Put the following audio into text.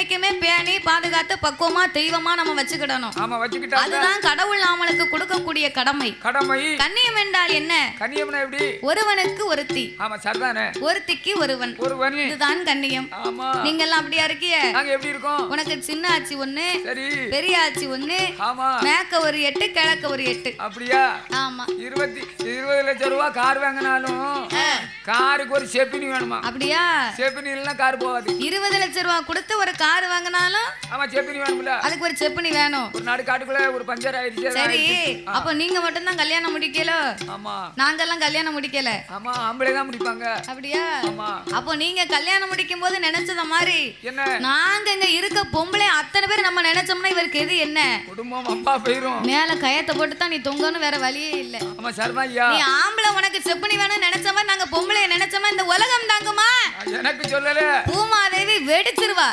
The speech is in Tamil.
என்னைக்குமே பேணி பாதுகாத்து பக்குவமா தெய்வமா நம்ம வச்சுக்கிடணும். ஆமா வச்சுக்கிட்டா அதுதான் கடவுள் நாமளுக்கு கொடுக்கக்கூடிய கடமை. கண்ணியம் என்றால் என்ன? கண்ணியம்னா எப்படி? ஒருவனுக்கு ஒருத்தி. ஆமா சரிதானே. ஒருத்திக்கு ஒருவன். இதுதான் கண்ணியம். ஆமா. நீங்க எல்லாம் அப்படியா இருக்கிய? நாங்க எப்படி இருக்கோம்? உனக்கு சின்ன ஆச்சி ஒண்ணு, சரி, பெரிய ஆச்சி ஒண்ணு, ஆமா, மேக்க ஒரு 8 கிழக்க ஒரு 8. அப்படியா? ஆமா. 20 லட்சம் ரூபாய் கார் வாங்கினாலும் காருக்கு ஒரு செப்பினி வேணுமா? அப்படியா? செப்பினி இல்லைன்னா கார் போகாது. 20 லட்சம் ரூபாய் கொடுத்து ஒரு கார் வாங்கினாலும் ஆமா செப்பினி வேணும்ல. அதுக்கு ஒரு செப்பினி வேணும். ஒரு நாடு காட்டுக்குள்ள ஒரு பஞ்சர் ஆயிடுச்சு. சரி, அப்ப நீங்க மட்டும் தான் கல்யாணம் முடிக்கல? ஆமா. நாங்கெல்லாம் கல்யாணம் முடிக்கல. ஆமா, ஆம்பளை தான் முடிப்பாங்க. அப்படியா? ஆமா. அப்போ நீங்க கல்யாணம் முடிக்கும் போது நினைச்சத மாதிரி என்ன? நாங்க இங்க இருக்க பொம்பளை அத்தனை பேர் நம்ம நினைச்சோம்னா இவருக்கு எது என்ன? குடும்பம் அப்பா போயிரும். மேல கயத்தை போட்டு தான் நீ தொங்கணும், வேற வழியே இல்ல. ஆமா சரிதான் ஐயா. நீ ஆம்பளை உனக்கு செப்பனி வேணும்னு நினைச்ச மாதிரி நாங்க பொம்பளை நினைச்சோமா இந்த உலகம் தாங்குமா? எனக்கு சொல்லல. பூமாதேவி வெடிச்சிருவா.